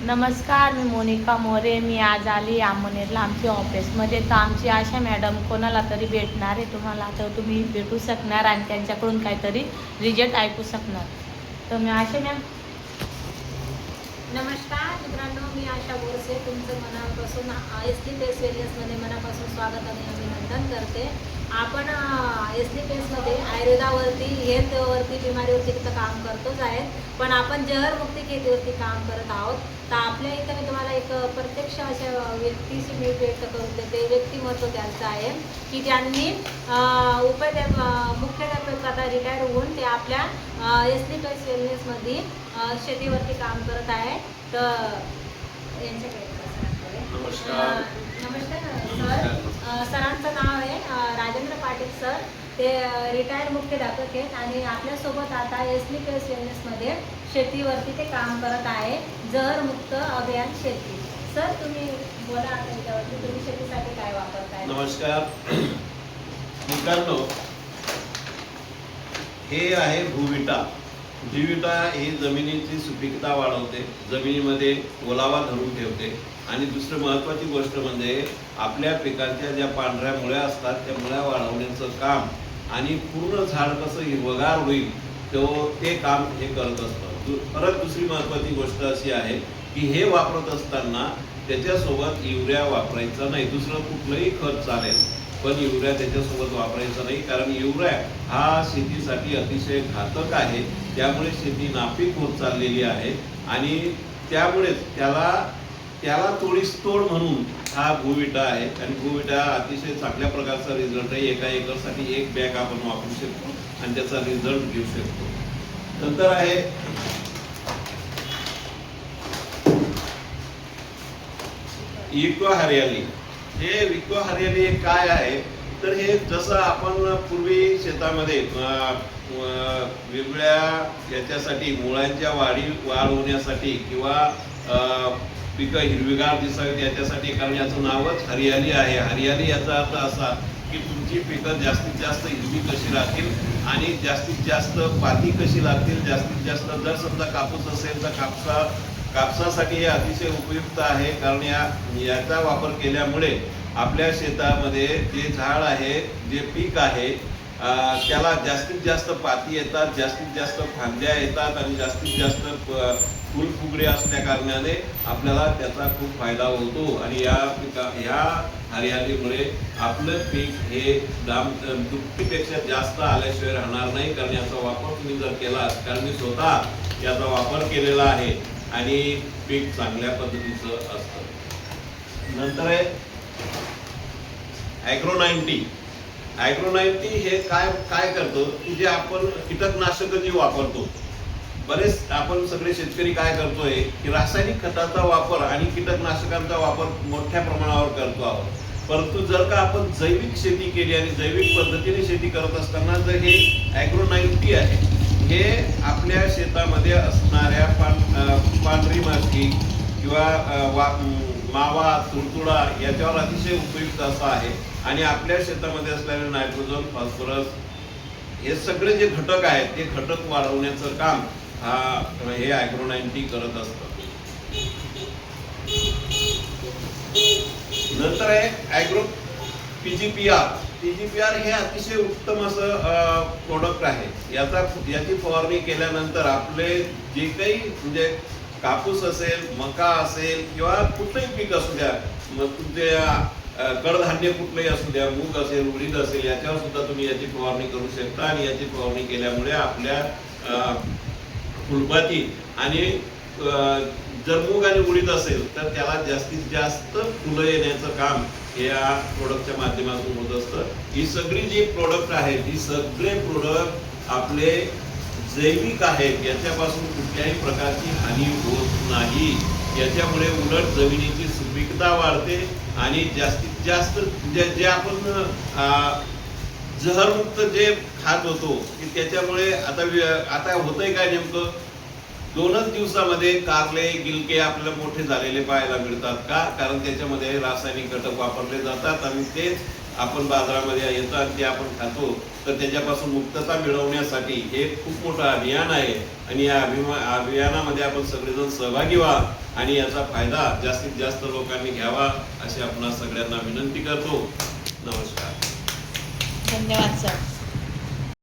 नमस्कार, मी मोनिका मोरे. मी आज आली आंबनेरला आमच्या ऑफिसमध्ये. तर आमची आशा मॅडम कोणाला तरी भेटणार आहे. तुम्हाला तर तुम्ही भेटू शकणार आणि त्यांच्याकडून काहीतरी रिजल्ट ऐकू शकणार. तर मी आशा मॅम. नमस्कार मित्रांनो, मी आशा बोरसे तुमचं मनापासून SDPS वेलनेसमध्ये मनापासून स्वागत आणि अभिनंदन करते. आपण SDPSमध्ये आयुर्वेदावरती हेल्थवरती बिमारीवरती तिथं काम करतोच आहेत, पण आपण जहरमुक्ती खेतीवरती काम करत आहोत. तर आपल्या इथं मी तुम्हाला एक प्रत्यक्ष अशा व्यक्तीशी मी भेट करून देते. व्यक्तिमत्व त्यांचं आहे की ज्यांनी मुख्याध्यापक आता रिटायर होऊन ते आपल्या SDPS वेलनेसमध्ये शेतीवरती काम करत आहे. तर यांच्याकडे नमस्कार सर. सरांचं नाव आहे राजेंद्र पाटील सर. ते रिटायर मुख्याध्यापक आहेत आणि आपल्यासोबत आता SDPS वेलनेसमध्ये शेतीवरती ते काम करत आहे. जहरमुक्त अभियान शेती. सर तुम्ही बोला आता याच्यावरती, तुम्ही शेतीसाठी काय वापरताय? नमस्कार मित्रांनो, हे आहे भूविटा. भूविटा ही जमिनीची सुपीकता वाढवते, जमिनीमध्ये ओलावा धरून ठेवते आणि दुसरी महत्त्वाची गोष्ट म्हणजे आपल्या पिकांच्या ज्या पांढऱ्या मुळ्या असतात त्या मुळ्या वाढवण्याचं काम आणि पूर्ण झाड कसं हिरवगार होईल ते काम हे करत असतं. परत दुसरी महत्त्वाची गोष्ट अशी आहे की हे वापरत असताना त्याच्यासोबत युरिया वापरायचा नाही. दुसरं कुठलंही खत चालेल, पण युरिया त्याच्यासोबत वापरायचा नाही, कारण युरिया हा शेतीसाठी अतिशय घातक आहे. त्यामुळे शेती नापीक होत चाललेली आहे आणि त्यामुळेच त्याला तोडीस-तोड म्हणून हा भूविटा आहे. आणि भूविटा अतिशय चांगल्या प्रकारचा रिझल्ट आहे. एका एकरसाठी 1 बॅग आपण वापरू शकतो आणि त्याचा रिझल्ट घेऊ शकतो. नंतर आहे इको हरियाली. हे इको हरियाली काय आहे तर हे जसं आपण पूर्वी शेतामध्ये वेगवेगळ्या याच्यासाठी मुळांच्या वाढ होण्यासाठी किंवा पिकं हिरवीगार दिसावीत याच्यासाठी, कारण याचं नावच हरियाली आहे. हरियाली याचा अर्थ असा की तुमची पिकं जास्तीत जास्त हिरवी कशी राहतील आणि जास्तीत जास्त पाती कशी लागतील. जास्तीत जास्त जर समजा कापूस असेल तर कापसासाठी हे अतिशय उपयुक्त आहे, कारण याचा वापर केल्यामुळे आपल्या शेतामध्ये जे झाड आहे, जे पीक आहे, त्याला जास्तीत जास्त पाती येतात, जास्तीत जास्त फांद्या येतात आणि जास्तीत जास्त फुलफुगडी असल्या कारणाने आपल्याला त्याचा खूप फायदा होतो. आणि ह्या हरियालीमुळे आपलं पीक हे दुपटीपेक्षा जास्त आल्याशिवाय राहणार नाही, कारण याचा वापर तुम्ही जर केला, कारण मी स्वतः याचा वापर केलेला आहे आणि पीक चांगल्या पद्धतीचं असतं. नंतर आहे ॲग्रो 90. ॲग्रो 90 हे काय करतो की जे आपण कीटकनाशक जे वापरतो, बरेच आपण सगळे शेतकरी काय करतोय की रासायनिक खताचा वापर आणि कीटकनाशकांचा वापर मोठ्या प्रमाणावर करतो आहोत. परंतु जर का आपण जैविक शेती केली आणि जैविक पद्धतीने शेती करत असताना जर हे ॲग्रो 90 आहे, हे आपल्या शेतामध्ये असणाऱ्या पांढरी माती किंवा मावा, तुडतुडा याच्यावर अतिशय उपयुक्त असं आहे. आणि आपल्या शेतामध्ये असलेले नायट्रोजन, फॉस्फरस हे सगळे जे घटक आहेत ते घटक वाढवण्याचं काम हे ॲग्रो 90 करत असतं. नंतर आहे ॲग्रो PGPR. PGPR हे अतिशय उत्तम असं प्रोडक्ट आहे. याची फवारणी केल्यानंतर आपले जे काही म्हणजे कापूस असेल, मका असेल किंवा कुठलंही पीक असू द्या, मग तुमचे कडधान्य कुठलंही असू द्या, मूग असेल, उडीद असेल, याच्यावर सुद्धा तुम्ही याची फवारणी करू शकता. आणि याची फवारणी केल्यामुळे आपल्या फुलपाती आणि जर मूग आणि उडीद असेल तर त्याला जास्तीत जास्त फुलं येण्याचं काम या प्रोडक्टच्या माध्यमातून होत असतं. ही सगळी जी प्रोडक्ट आहेत, ही सगळे प्रोडक्ट आपले जैविक आहेत. याच्यापासून कुठल्याही प्रकारची हानी होत नाही. याच्यामुळे उलट जमिनीची सुपीकता वाढते आणि जास्तीत जास्त जे आपण जहरमुक्त जे खात होतो की त्याच्यामुळे आता होतंय काय, नेमकं 2च दिवसामध्ये कारले, गिलके आपल्याला मोठे झालेले पाहायला मिळतात. का? कारण त्याच्यामध्ये रासायनिक घटक वापरले जातात आणि तेच आपण बाजारामध्ये येतं आणि ते आपण खातो, तर त्याच्यापासून मुक्तता मिळवण्यासाठी हे खूप मोठं अभियान आहे आणि या अभियानामध्ये आपण सगळेजण सहभागी व्हा आणि याचा फायदा जास्तीत जास्त लोकांनी घ्यावा अशी आपण सगळ्यांना विनंती करतो. नमस्कार. धन्यवाद सर.